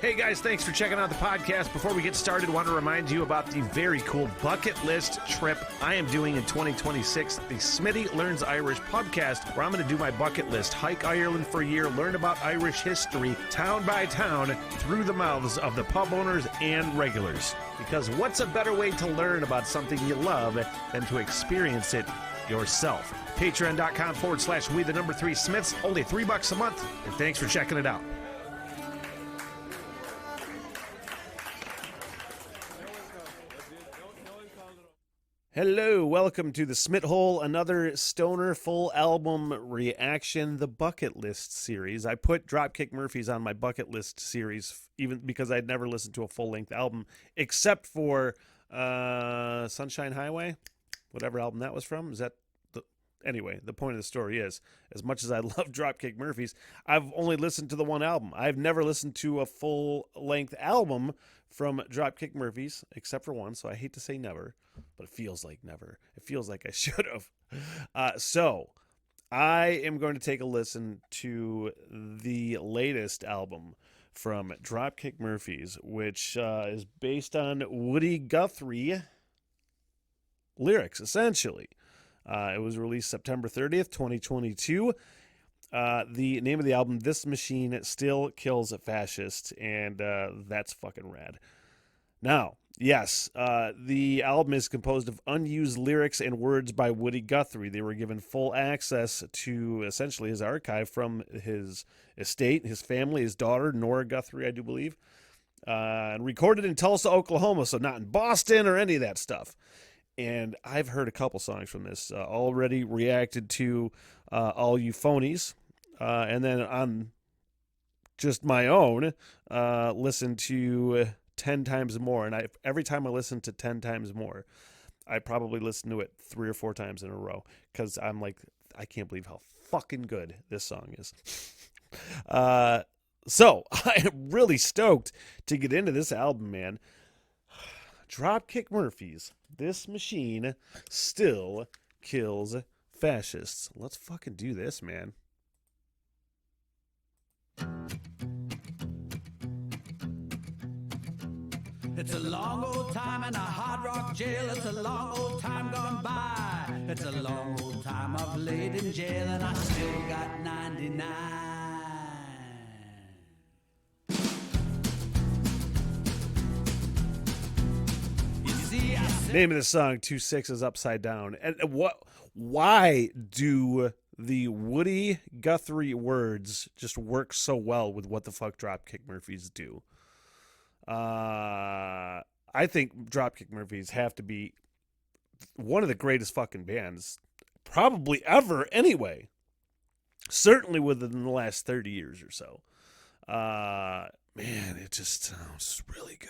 Hey guys, thanks for checking out the podcast. Before we get started, I want to remind you about the very cool bucket list trip I am doing in 2026, the Smitty Learns Irish podcast, where I'm going to do my bucket list, hike Ireland for a year, learn about Irish history, town by town, through the mouths of the pub owners and regulars. Because what's a better way to learn about something you love than to experience it yourself? Patreon.com/we3smiths, only $3 a month, and thanks for checking it out. Hello, welcome to the Smith Hole, another Stoner full album reaction, the Bucket List series. I put Dropkick Murphys on my Bucket List series, even because I'd never listened to a full-length album, except for Sunshine Highway, whatever album that was from. Is that Anyway, the point of the story is, as much as I love Dropkick Murphys, I've only listened to the one album. I've never listened to a full-length album from Dropkick Murphys, except for one, so I hate to say never, but it feels like never. It feels like I should have. So, I am going to take a listen to the latest album from Dropkick Murphys, which is based on Woody Guthrie lyrics, essentially. It was released September 30th, 2022. The name of the album, This Machine Still Kills Fascists, and that's fucking rad. Now, yes, the album is composed of unused lyrics and words by Woody Guthrie. They were given full access to, essentially, his archive from his estate, his family, his daughter, Nora Guthrie, I do believe, and recorded in Tulsa, Oklahoma, so not in Boston or any of that stuff. And I've heard a couple songs from this, already reacted to All You Phonies, and then on just my own, listened to 10 Times More. And every time I listen to 10 Times More, I probably listen to it 3 or 4 times in a row, because I'm like, I can't believe how fucking good this song is. So I am really stoked to get into this album, man. Dropkick Murphys, This Machine Still Kills Fascists. Let's fucking do this, man. It's a long old time in a hard rock jail. It's a long old time gone by. It's a long old time I've laid in jail and I still got 99. Name of the song, 2 6s Upside Down. And why do the Woody Guthrie words just work so well with what the fuck Dropkick Murphys do? I think Dropkick Murphys have to be one of the greatest fucking bands probably ever anyway. Certainly within the last 30 years or so. Man, it just sounds really good.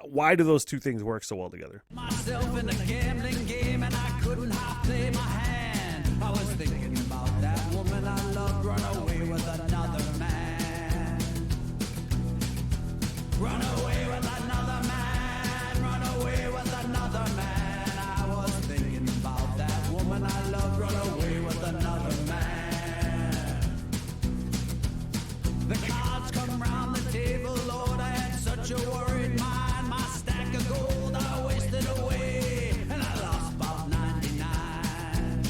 Why do those two things work so well together? Myself in a gambling game and I couldn't half play my hand. I was thinking about that woman I loved run away with another man. Run away with another man. Run away with another man. I was thinking about that woman I loved run away with another man. The cards come round the table, Lord, I had such a worried mind. My stack of gold I wasted away, and I lost about 99.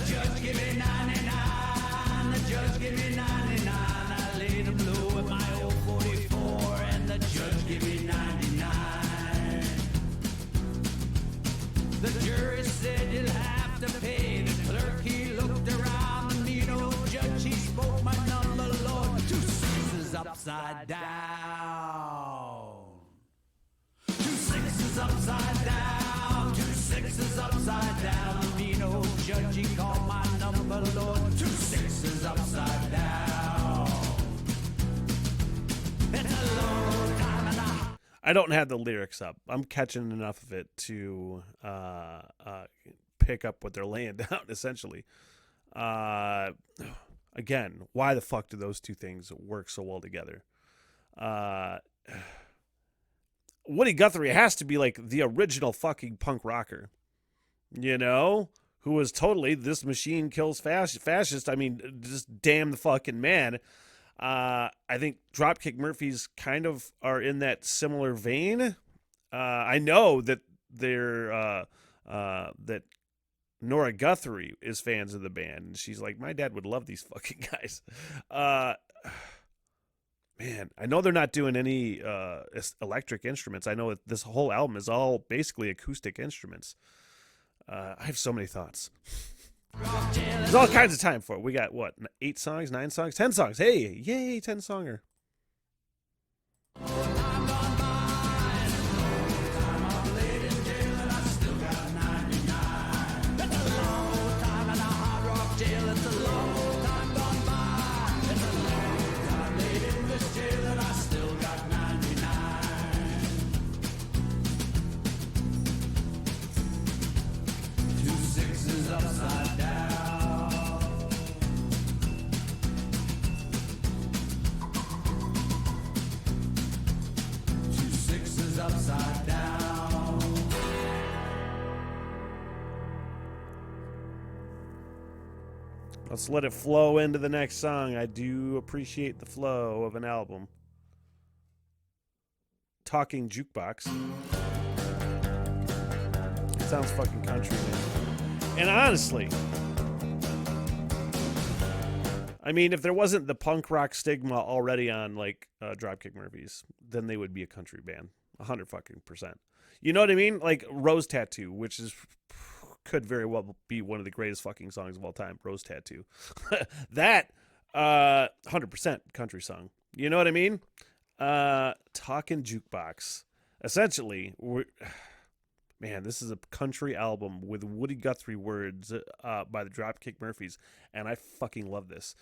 judge give me 99. The judge give me 99. I laid him low with my old 44, and the judge give me 99. The jury said you'll have to pay. The clerk, he looked around. The mean old judge, he spoke my number, Lord. 2 6s upside down. 2 6s upside down. 2 6s upside down. The mean old judge, he called my number, Lord. 2 6s upside down. It's a long time and a I don't have the lyrics up. I'm catching enough of it to pick up what they're laying down, essentially. Again, why the fuck do those two things work so well together? Woody Guthrie has to be like the original fucking punk rocker, you know, who was totally this machine kills fascist. I mean, just damn the fucking man. I think Dropkick Murphys kind of are in that similar vein. I know that they're that Nora Guthrie is fans of the band, and she's like, my dad would love these fucking guys. Man, I know they're not doing any electric instruments. I know that this whole album is all basically acoustic instruments. I have so many thoughts. There's all kinds of time for it. We got, what, 8 songs, 9 songs, 10 songs. Hey, yay, 10-songer. Upside down. Let's let it flow into the next song. I do appreciate the flow of an album. Talking Jukebox. It sounds fucking country, man. And honestly, I mean, if there wasn't the punk rock stigma already on like Dropkick Murphys, then they would be a country band. 100%. You know what I mean? Like Rose Tattoo, which could very well be one of the greatest fucking songs of all time. Rose Tattoo. That 100% country song. You know what I mean? Talking Jukebox. Essentially, man, this is a country album with Woody Guthrie words by the Dropkick Murphys, and I fucking love this.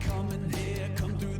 Coming here, come through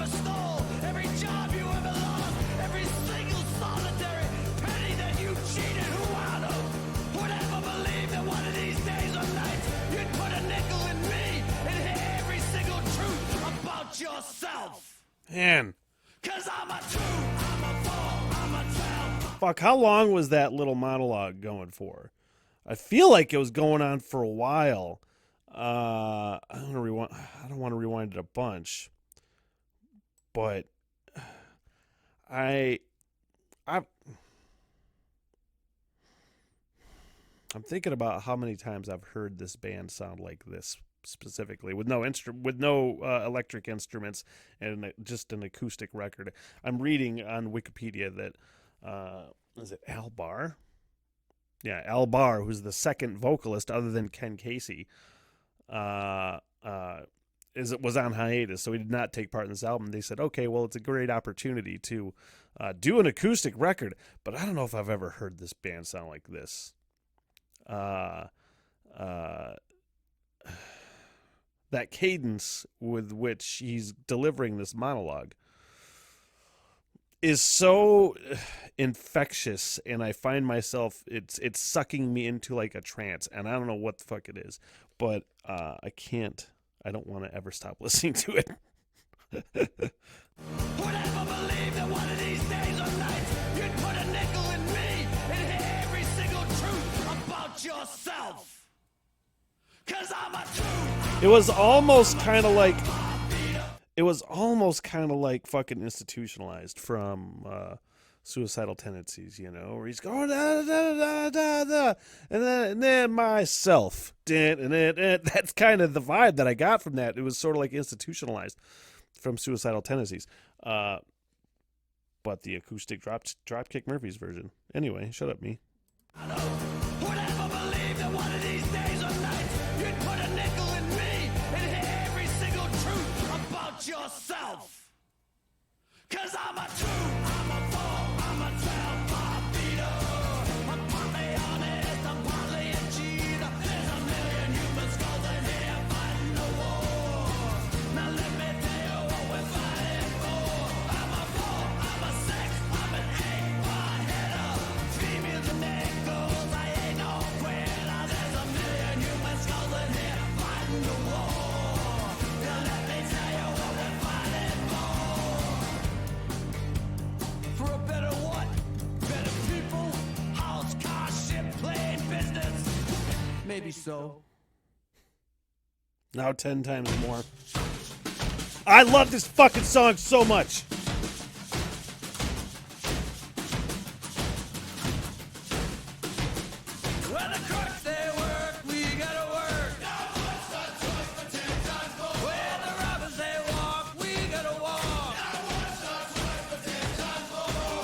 ever stole, every job you ever lost, every single solitary penny that you cheated, who out of would ever believe that one of these days or nights you'd put a nickel in me and hear every single truth about yourself? Man. 'Cause I'm a 2, I'm a 4, I'm a 12. Fuck, how long was that little monologue going for? I feel like it was going on for a while. I don't want to rewind it a bunch, but I'm thinking about how many times I've heard this band sound like this specifically, with no electric instruments and just an acoustic record. I'm reading on Wikipedia that is it Al Barr? Yeah, Al Barr, who's the second vocalist other than Ken Casey, was on hiatus, so he did not take part in this album. They said, okay, well, it's a great opportunity to do an acoustic record, but I don't know if I've ever heard this band sound like this. That cadence with which he's delivering this monologue is so infectious, and I find myself, it's sucking me into like a trance, and I don't know what the fuck it is, but I don't want to ever stop listening to it. Would ever believe that one of these days or nights you'd put a nickel in me and hear every single truth about yourself? 'Cause I'm a 2. It was almost kind of like fucking institutionalized from Suicidal Tendencies, you know, where he's going da da da da da, and then myself, and that's kind of the vibe that I got from that. It was sort of like institutionalized from Suicidal Tendencies, but the acoustic Dropkick Murphys version. Anyway, shut up, me. Would ever believe that one of these days or nights you'd put a nickel in me and hear every single truth about yourself? 'Cause I'm a 2, I'm a 4, I'm a 12, Bobito. I'm partly honest, I'm partly a cheater. There's a million human skulls in here fighting the war. Now let me tell you what we're fighting for. I'm a 4, I'm a 6, I'm an 8, hard-header. Females and echoes, I ain't no quitter. There's a million human skulls in here fighting the war. Now let me tell you what we're fighting for. For a better what? Better people? House, car, ship, plane, business? Maybe so. Now 10 times more. I love this fucking song so much. Where the crooks they work, we gotta work. Now what's the choice for 10 times more? Where the robbers they walk, we gotta walk. Now what's the choice for 10 times more?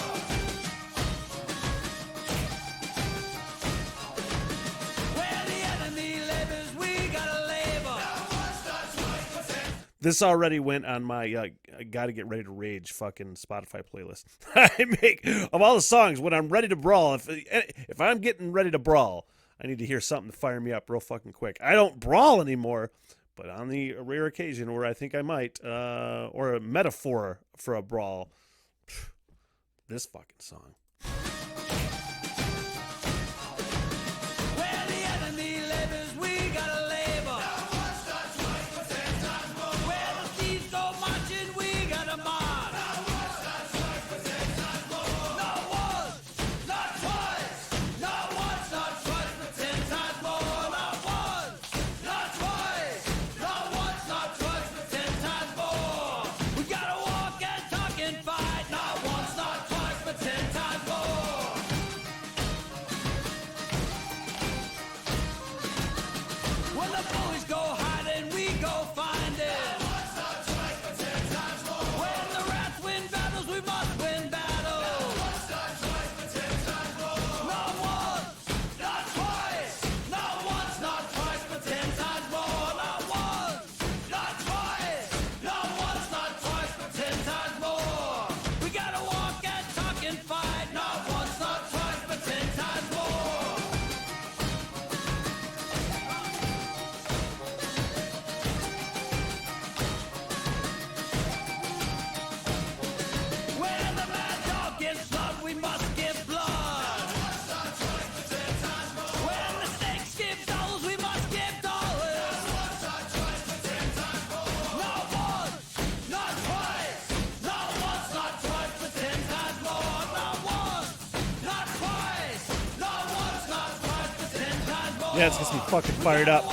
Where the enemy labors, we gotta labor. Now what's the choice for 10? This already went on my Gotta Get Ready to Rage fucking Spotify playlist. I make, of all the songs, when I'm ready to brawl, if I'm getting ready to brawl, I need to hear something to fire me up real fucking quick. I don't brawl anymore, but on the rare occasion where I think I might, or a metaphor for a brawl, this fucking song. Where the enemy labors, we gotta labor. Now what's the choice for 10 times more? Where the thieves go marching, we gotta march. Now what's the choice for 10 times more? No once, not twice. No once, not twice for 10 times more. Not once, not twice. No once, not twice for 10 times more. We gotta walk and talk and fight. Not once, not twice for 10 times more. Yeah, it gets me fucking fired up.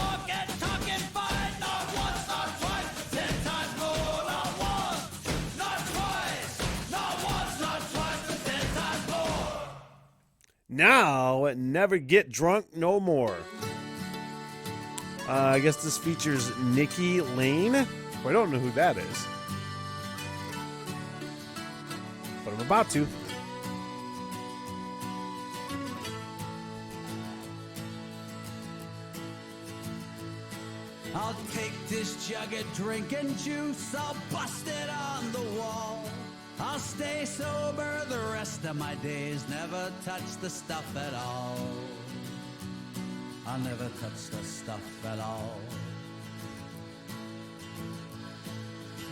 Now, never get drunk no more. I guess this features Nikki Lane. I don't know who that is, but I'm about to. I'll take this jug of drinking juice, I'll bust it on the wall. I'll stay sober the rest of my days, never touch the stuff at all. I'll never touch the stuff at all.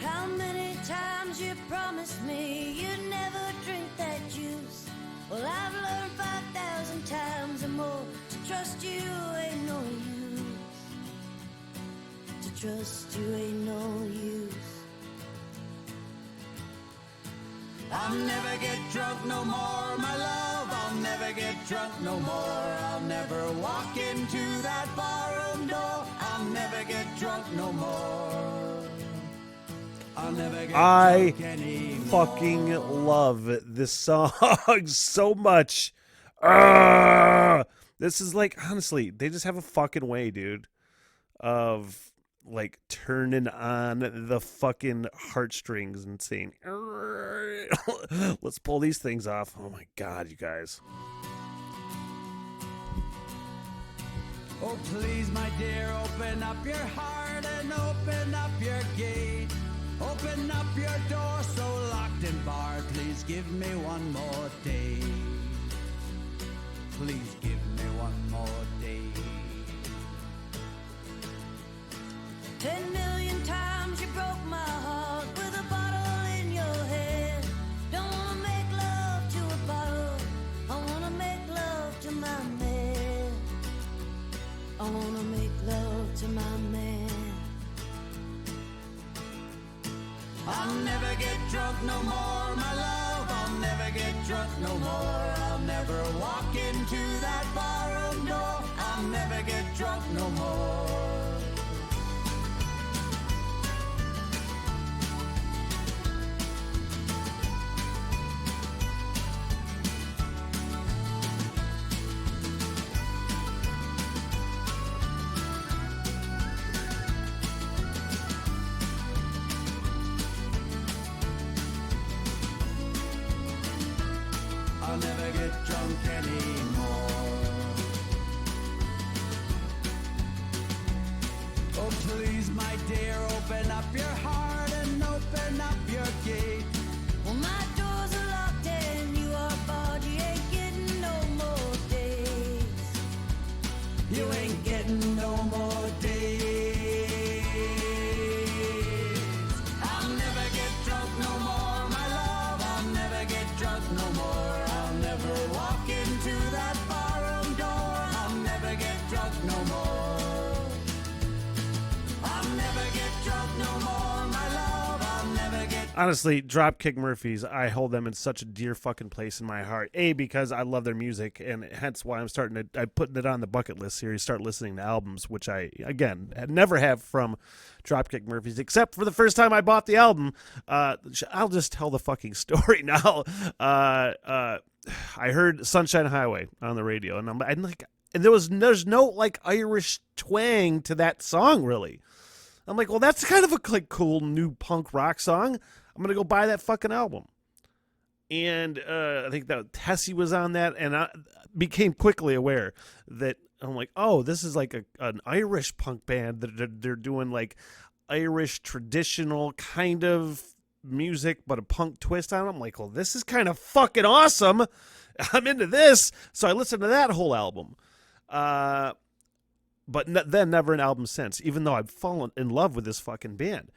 How many times you promised me you'd never drink that juice? Well, I've learned 5,000 times or more to trust you ain't no use. To trust you ain't no use. I'll never get drunk no more, my love. I'll never get drunk no more. I'll never walk into that barroom door. I'll never get drunk no more. I'll never get drunk anymore. Fucking love this song so much. This is like, honestly, they just have a fucking way, dude, of like turning on the fucking heartstrings and saying, let's pull these things off. Oh my God, you guys. Oh, please, my dear, open up your heart and open up your gate. Open up your door so locked and barred. Please give me one more day. Please give me one more day. 10 million times you broke my heart with a bottle in your hand. Don't wanna make love to a bottle. I wanna make love to my man. I wanna make love to my man. I'll never get drunk no more, my love. I'll never get drunk no more. I'll never walk into that barroom door. I'll never get drunk no more. I'll never get drunk anymore. Oh, please, my dear, open up your heart and open up your gate. Well, my doors are locked and you are barred. You ain't getting no more days. You ain't getting no more days. I'll never get drunk no more, my love. I'll never get drunk no more. I'll never walk into that barroom door. I'll never get drunk no more. I'll never get drunk no more, my love. I'll never get. Honestly, Dropkick Murphys, I hold them in such a dear fucking place in my heart. A, because I love their music, and hence why I'm putting it on the bucket list series, start listening to albums, which I, again, never have from Dropkick Murphys, except for the first time I bought the album. I'll just tell the fucking story now. I heard Sunshine Highway on the radio, and I'm like, and there's no like Irish twang to that song, really. I'm like, well, that's kind of a like cool new punk rock song. I'm gonna go buy that fucking album. And I think that Tessie was on that, and I became quickly aware that I'm like, oh, this is like an Irish punk band that they're doing like Irish traditional kind of music, but a punk twist on it. I'm like, well, this is kind of fucking awesome. I'm into this. So I listened to that whole album. But then never an album since, even though I've fallen in love with this fucking band.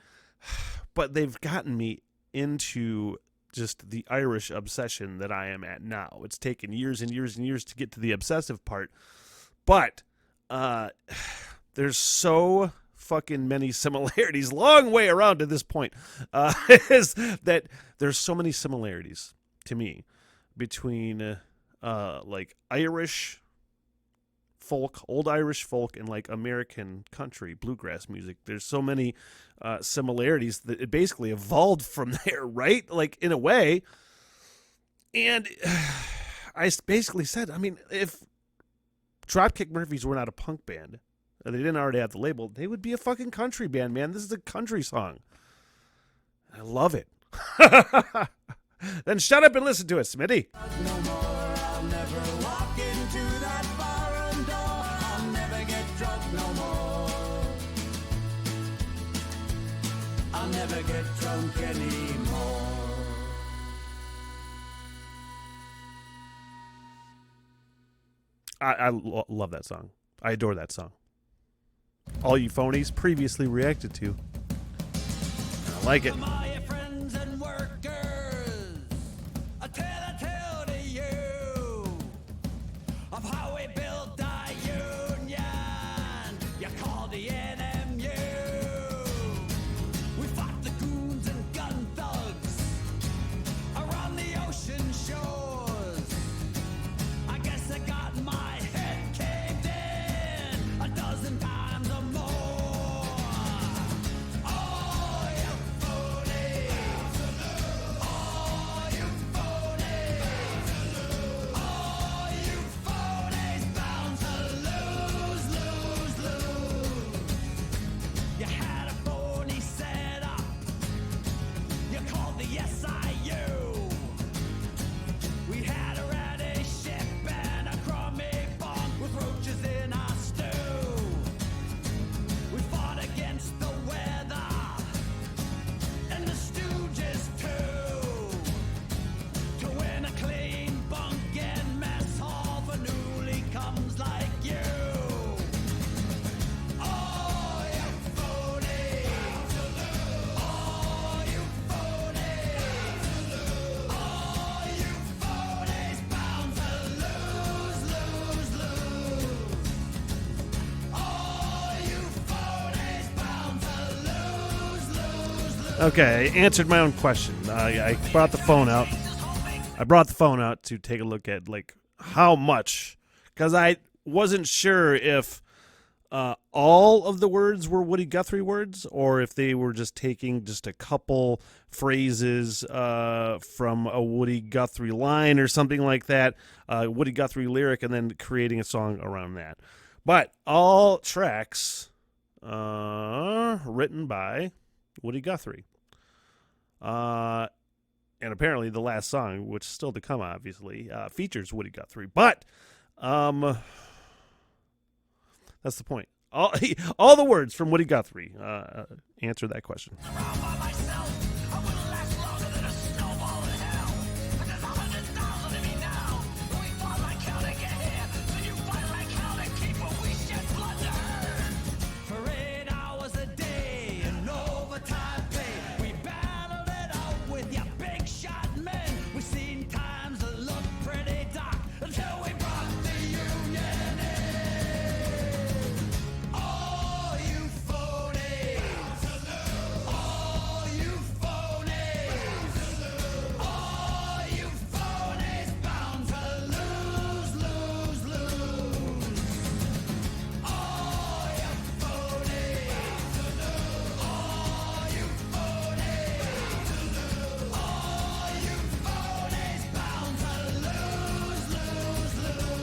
But they've gotten me into just the Irish obsession that I am at now. It's taken years and years and years to get to the obsessive part. But there's so fucking many similarities, long way around to this point, is that there's so many similarities to me between like Irish folk, old Irish folk, and like American country bluegrass music. There's so many similarities that it basically evolved from there, right? Like in a way. And I basically said, I mean, if Dropkick Murphys were not a punk band, and they didn't already have the label, they would be a fucking country band, man. This is a country song. I love it. Then shut up and listen to it, Smitty. No more, I'll never walk into that foreign door. I'll never get drunk no more. I'll never get drunk anymore. I love that song. I adore that song. All you phonies previously reacted to. I like it. My friends and workers, I tell to you of how we built our union. You call the NMU. We fought the goons and gun thugs around the ocean shores. I guess I got my head caved in a dozen times or more. Oh, you phony! Oh, you phony! Oh, you phonies bound to lose, lose, lose. You had a phony set up. You called the SIU. We had a ratty ship and a crummy bunk with roaches in our stew. We fought against the weather and the stooges too. To win a clean bunk and mess hall for newly comes like you. Oh, you phony! Oh, you phony! Oh, you phonies bound to lose, lose, lose. Oh, you phonies bound to lose, lose, lose. Okay, I answered my own question. I brought the phone out. I brought the phone out to take a look at like how much, because I wasn't sure if all of the words were Woody Guthrie words or if they were just taking just a couple phrases from a Woody Guthrie line or something like that, Woody Guthrie lyric, and then creating a song around that. But all tracks written by Woody Guthrie. And apparently the last song, which is still to come, obviously, features Woody Guthrie. But that's the point. All the words from Woody Guthrie answer that question. Around by myself, I wouldn't last longer than a snowball in hell. But there's 100,000 of me now. We fought like hell to get here, so you fight like hell to keep what we shed blood to earn. For 8 hours a day and overtime pay, we battled it out with your big shot men. We seen times that looked pretty dark until we brought the union in. Oh, you phonies! Oh, you phonies! Oh, you phonies bound to lose, lose, lose. Oh, you phonies! Oh, you phonies! Oh, you phonies bound to lose, lose, lose.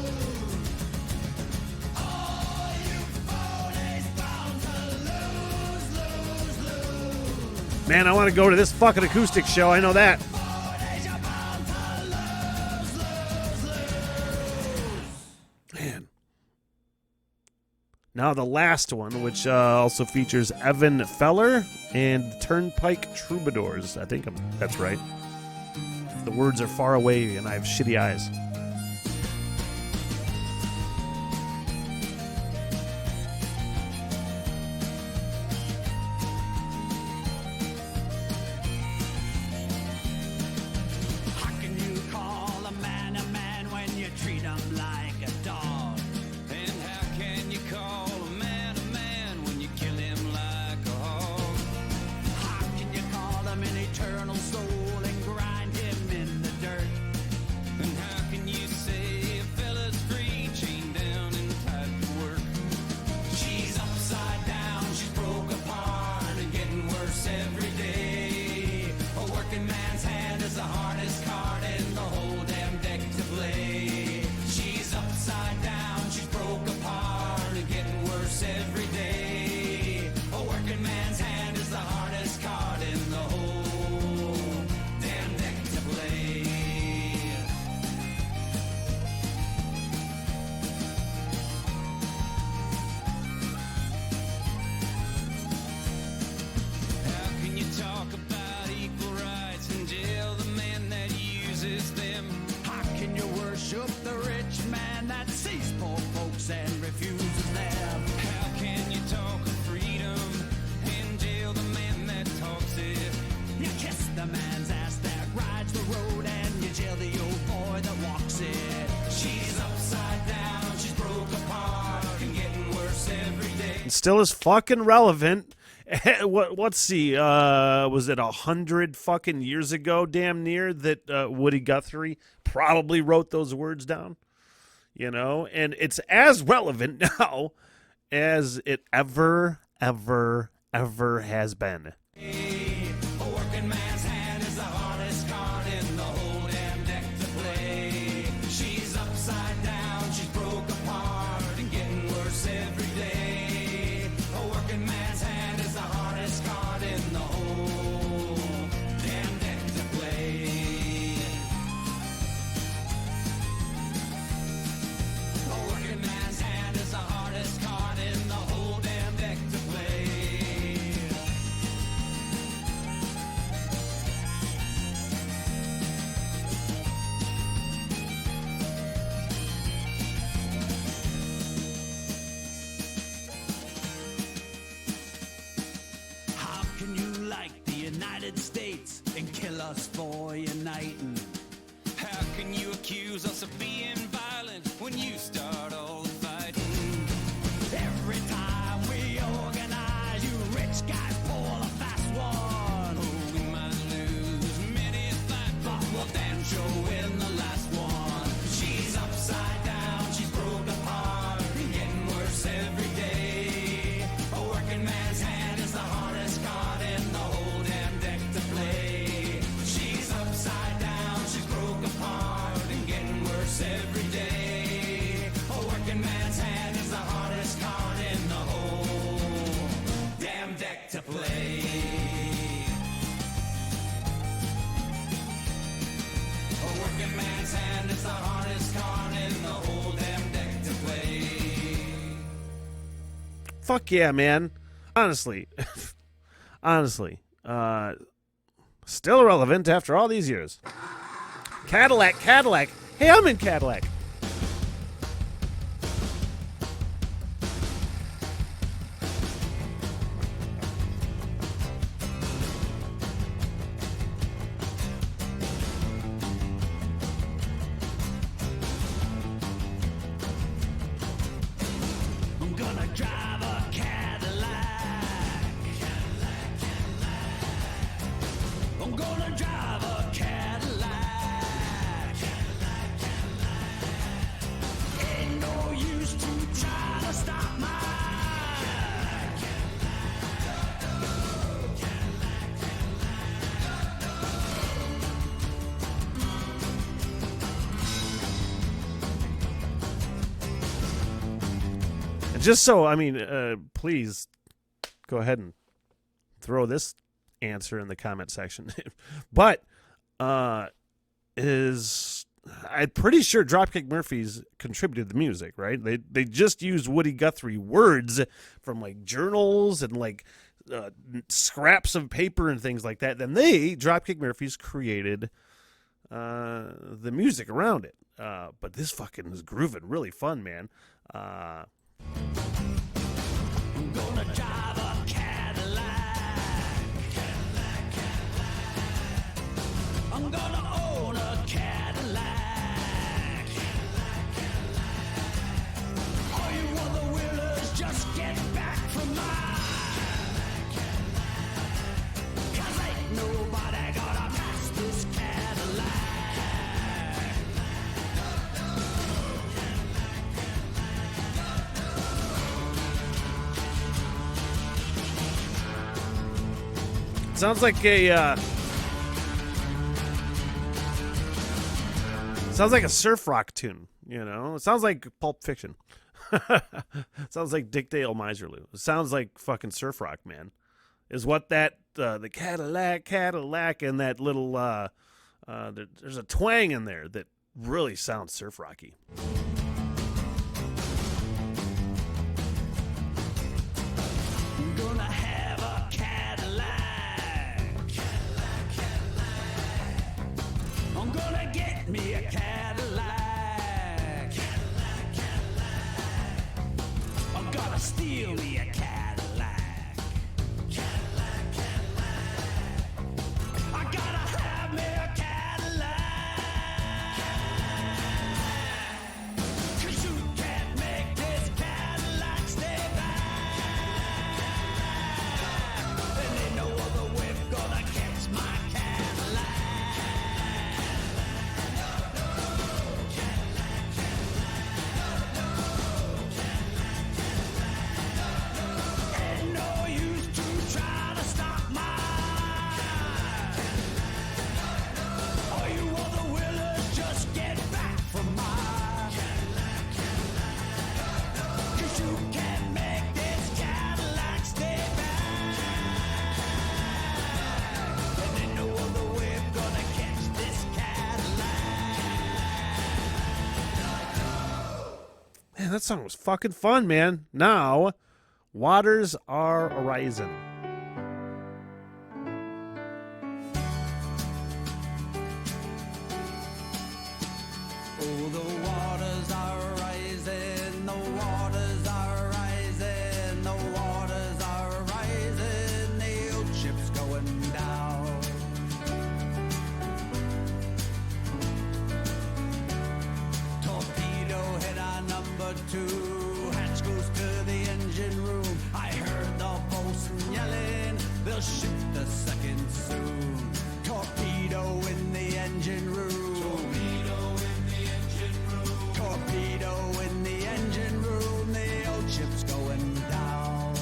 Oh, you phonies bound to lose, lose, lose. Man, I want to go to this fucking acoustic show. I know that. Phonies are bound to lose, lose, lose. Man. Now the last one, which also features Evan Feller and Turnpike Troubadours. I think that's right. The words are far away and I have shitty eyes. How can you call a man when you treat him like a dog? And how can you call a man when you kill him like a hog? How can you call him an eternal soul and grind him in the dirt? And how can you say a fella's free, chained down and tied still is fucking relevant. Let's see, was it 100 fucking years ago, damn near, that Woody Guthrie probably wrote those words down? You know, and it's as relevant now as it ever has been. A working man's hand is the hardest card in the whole damn deck to play. She's upside down, she's broke apart and getting worse every day. A working man's hand is the hardest card in the whole damn deck to play. A working man's hand is the hardest card in the whole damn deck to play. How can you like the United States and kill us for uniting? How can you accuse us of being violent when you start all the fighting? Every time we organize, you rich guys pull a fast one. Oh, we might lose many a fight, but we'll damn sure win the last one. She's upside down, she's broke apart, and getting worse every day. A working man's hand is the hardest card in the whole damn deck to play. She's upside down, she's broke apart, and getting worse every day. A working man's hand is the hardest card in the whole damn deck to play. A working man's hand is the hardest card in the whole damn deck to play. Fuck yeah, man. Honestly. Still relevant after all these years. Cadillac. Hey, I'm in Cadillac. I'm gonna drive a Cadillac. I'm gonna drive a Cadillac. Ain't no use to try to stop my Just so, I mean, please go ahead and throw this answer in the comment section. But I'm pretty sure Dropkick Murphys contributed the music, right? They just used Woody Guthrie words from like journals and like scraps of paper and things like that. Then Dropkick Murphys, created the music around it. But this fucking is grooving, really fun, man. I'm gonna drive a Cadillac. I'm gonna own a Cadillac. All you other wheelers, just get back from mine. 'Cause ain't nobody gonna pass this Cadillac. Sounds like a surf rock tune, you know? It sounds like Pulp Fiction. Sounds like Dick Dale Miserloo. It sounds like fucking surf rock, man. Is what that the Cadillac and that little there's a twang in there that really sounds surf rocky. I'm gonna have a Cadillac. I'm gonna get me a Cadillac. I'm gonna steal me a Cadillac. I gotta have me a Cadillac. 'Cause you can't make this Cadillac stay back. that song was fucking fun, man. Now, Waters Are Rising. Oh, the waters are rising, the waters are rising, the waters are rising, the old ship's going down. Torpedo hit on number 2, hatch goes to the engine room. I heard the bosun yelling, they'll shoot the second soon. Torpedo in the engine room. Torpedo in the engine room, the old ship's going down.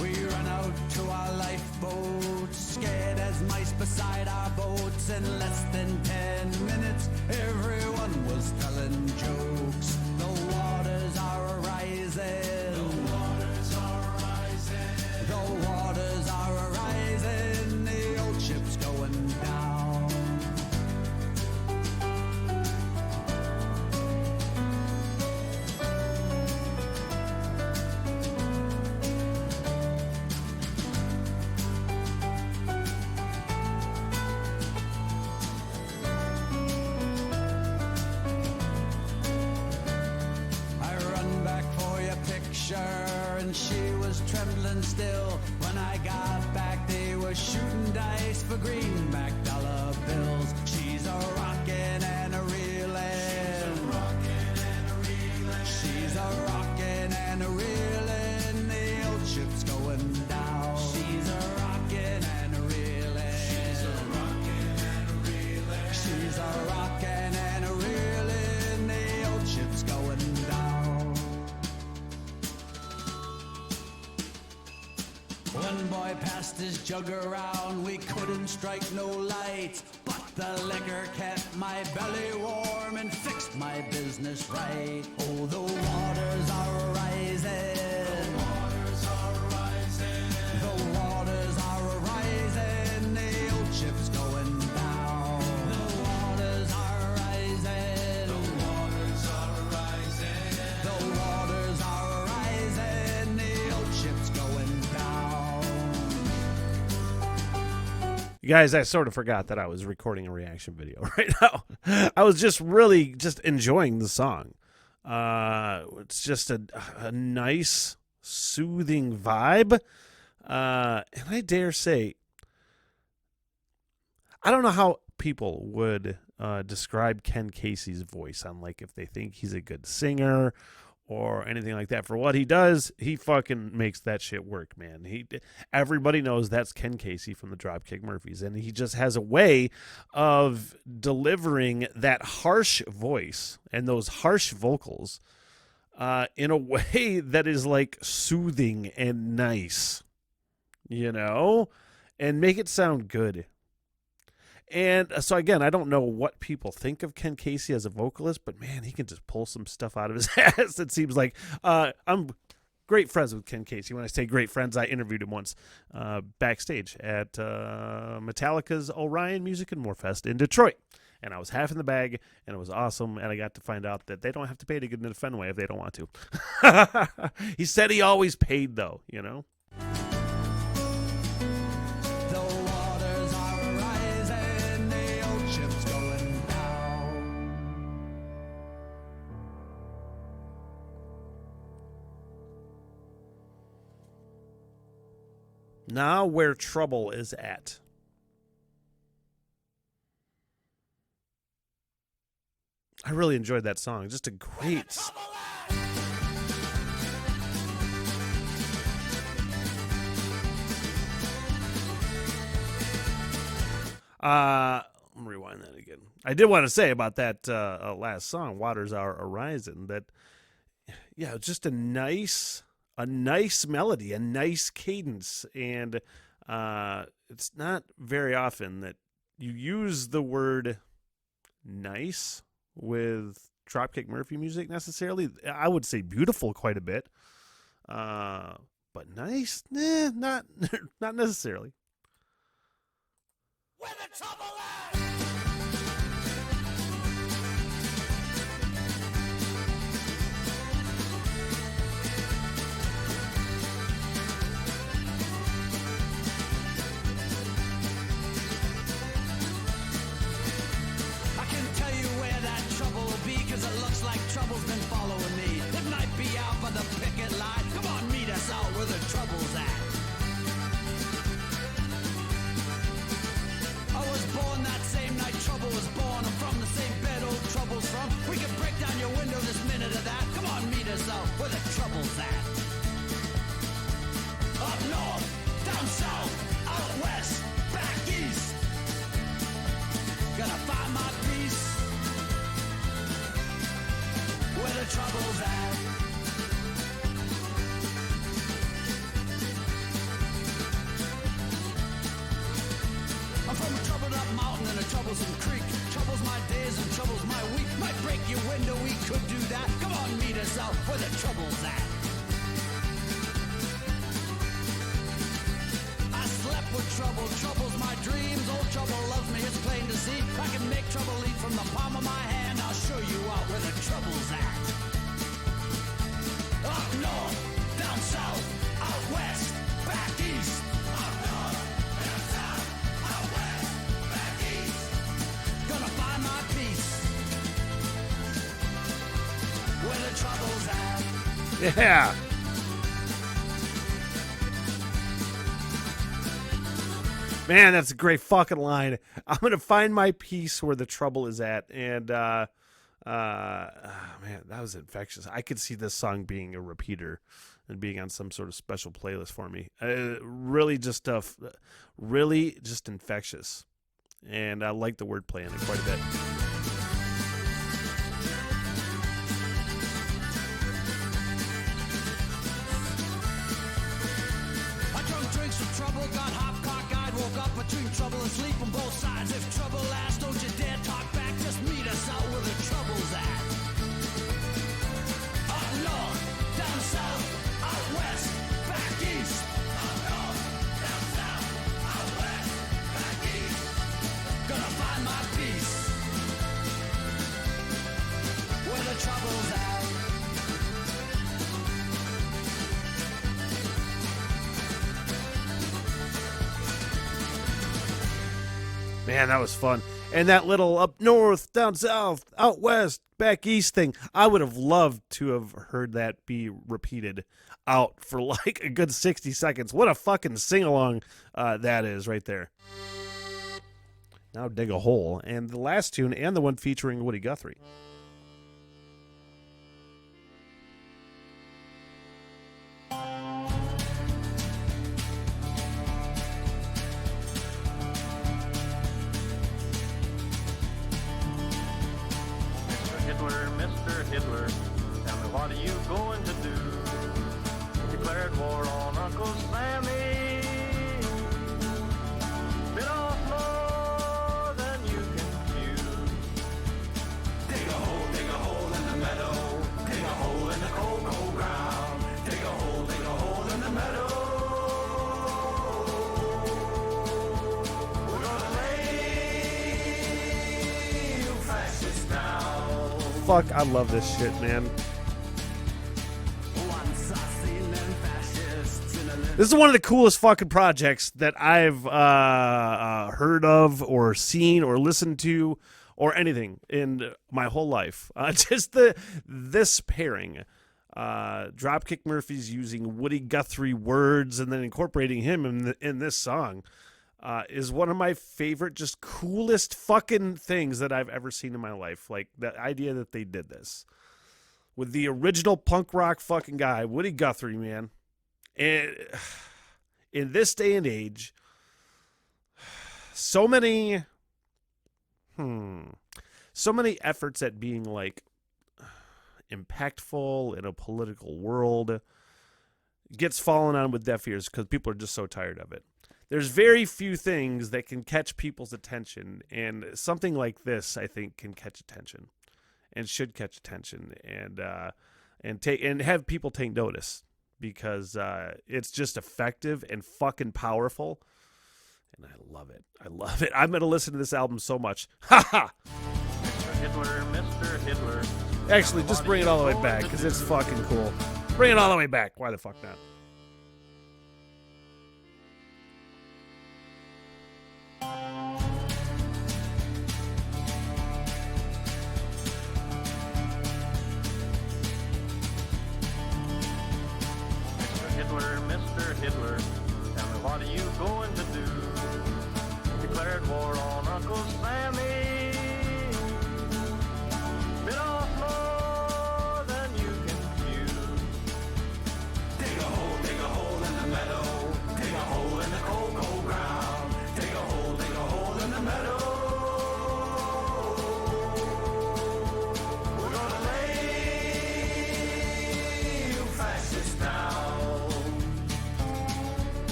We run out to our lifeboats, scared as mice beside our boats. In less than 10 minutes, everyone was telling jokes. The waters are rising. The waters are rising. The waters are rising. The old ship's going down. I run back for your picture, and she was trembling still. When I got back, they were shooting dice for greenback dollar bills. She's a rockin' and a reelin'. She's a rockin' and a reelin'. The old ship's going down. She's a rockin' and a reelin'. She's a rockin' and a reelin'. She's a rockin' and a reelin'. The old ship's going down. One boy passed his jug around, we couldn't strike no lights, but the liquor kept my belly warm and fixed my business right. Oh, the waters are rising. The waters are rising. The waters are rising. The old ship's going down. The waters are rising. The waters are rising. The waters are rising. The old ship's going down. You guys, I sort of forgot that I was recording a reaction video right now. I was just really just enjoying the song. It's just a nice, soothing vibe. And I dare say, I don't know how people would describe Ken Casey's voice on, like, if they think he's a good singer or anything like that. For what he does, he fucking makes that shit work, man. Everybody knows that's Ken Casey from the Dropkick Murphys, and he just has a way of delivering that harsh voice and those harsh vocals in a way that is like soothing and nice, you know, and make it sound good. And so, again, I don't know what people think of Ken Casey as a vocalist, but, man, he can just pull some stuff out of his ass. It seems like I'm great friends with Ken Casey. When I say great friends, I interviewed him once backstage at Metallica's Orion Music and More Fest in Detroit. And I was half in the bag, and it was awesome. And I got to find out that they don't have to pay to get into Fenway if they don't want to. He said he always paid, though, you know? Now Where Trouble Is At. I really enjoyed that song. Just a great... Let me rewind that again. I did want to say about that last song, Waters Are Arising, that, yeah, just a nice melody, a nice cadence, and it's not very often that you use the word nice with Dropkick Murphy music necessarily. I would say beautiful quite a bit, but nice, not necessarily. Where the trouble at? down south, out west, back east. Gonna find my peace where the trouble's at. I'm from a troubled up mountain and a troublesome creek. Troubles my days and troubles my week. Might break your window, we could do that. Come on, meet us out where the trouble's at. I slept with trouble, trouble's my dreams. Old trouble loves me, it's plain to see. I can make trouble eat from the palm of my hand. I'll show you out where the trouble's at. Up north, down south, out west, back east. Up north, down south, out west, back east. Gonna find my peace where the trouble's at. Yeah. Man, that's a great fucking line. I'm gonna find my peace where the trouble is at, and man, that was infectious. I could see this song being a repeater and being on some sort of special playlist for me. Really just infectious, and I like the wordplay in it quite a bit. I drunk drinks of trouble, got hop cockeyed, woke up between trouble and sleep on both sides. If trouble lasts, don't you dare talk back, just meet us out where the trouble's at. Up north, down south, out west, back east. Up north, down south, out west, back east. Gonna find my peace where the trouble's at. Man, that was fun. And that little up north, down south, out west, back east thing, I would have loved to have heard that be repeated out for like a good 60 seconds. What a fucking sing-along that is right there. Now Dig a Hole. And the last tune and the one featuring Woody Guthrie. Mr. Hitler, tell me what are you going to do? Declared war on Uncle Sammy. Bit off more than you can chew. Dig a hole in the meadow. Dig a hole in the cold, cold ground. Dig a hole in the meadow. We're gonna lay you fascists down. Fuck, I love this shit, man. This is one of the coolest fucking projects that I've heard of or seen or listened to or anything in my whole life. Just this pairing. Dropkick Murphys using Woody Guthrie words and then incorporating him in this song is one of my favorite, just coolest fucking things that I've ever seen in my life. Like, the idea that they did this with the original punk rock fucking guy, Woody Guthrie, man. And in this day and age, so many efforts at being like impactful in a political world gets fallen on with deaf ears because people are just so tired of it. There's very few things that can catch people's attention, and something like this, I think, can catch attention and should catch attention and have people take notice. Because it's just effective and fucking powerful. And I love it. I love it. I'm going to listen to this album so much. Ha ha! Mr. Hitler. Actually, just bring it all the way back because it's fucking cool. Bring it all the way back. Why the fuck not? Mr. Hitler, tell me what are you going to do? Declared war on Uncle Sammy. Bit off more than you can chew. Dig a hole in the meadow. Dig a hole in the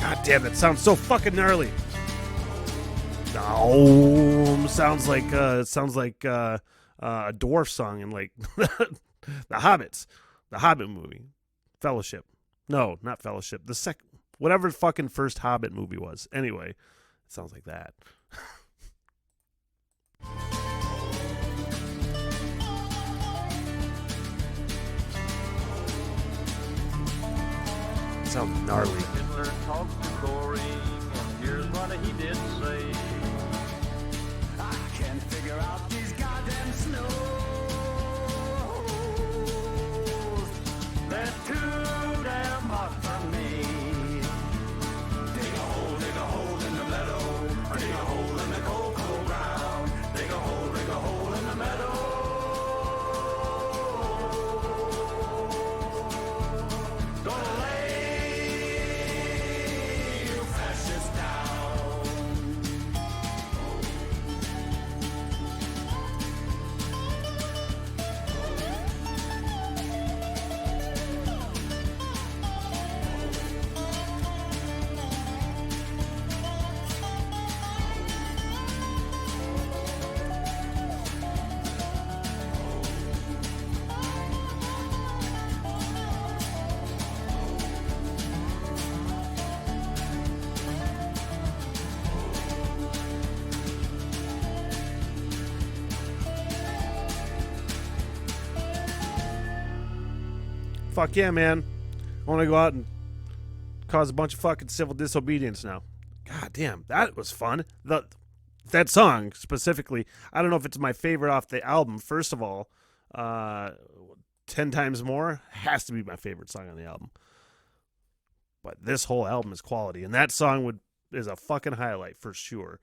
God damn, that sounds so fucking gnarly. No, sounds like a dwarf song in like the Hobbit movie, Fellowship. No, not Fellowship. The second, whatever the fucking first Hobbit movie was. Anyway, it sounds like that. Sounds gnarly. Hitler talks to Goring, and here's what he did say. I can't figure out these goddamn snows. They're too damn hot for me. Dig a hole in the meadow. Dig a hole in the cold, cold ground. Dig a hole in the meadow. Gonna lay You fascists down. Fuck yeah, man. I want to go out and cause a bunch of fucking civil disobedience now. God damn, that was fun. That song specifically, I don't know if it's my favorite off the album. First of all, 10 Times More has to be my favorite song on the album. But this whole album is quality, and that song is a fucking highlight for sure.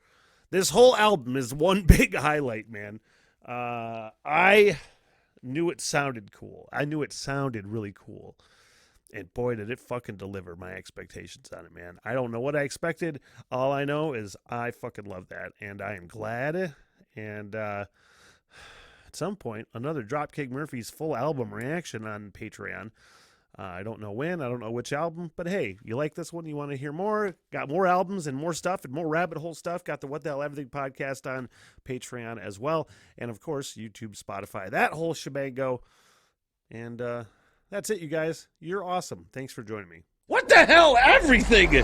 This whole album is one big highlight, man. I knew it sounded cool. I knew it sounded really cool. And boy, did it fucking deliver my expectations on it, man. I don't know what I expected. All I know is I fucking love that. And I am glad. And at some point, another Dropkick Murphys full album reaction on Patreon. I don't know when. I don't know which album. But hey, you like this one? You want to hear more? Got more albums and more stuff and more rabbit hole stuff. Got the What the Hell Everything podcast on Patreon as well. And of course, YouTube, Spotify, that whole shebango. And that's it, you guys. You're awesome. Thanks for joining me. What the hell, everything?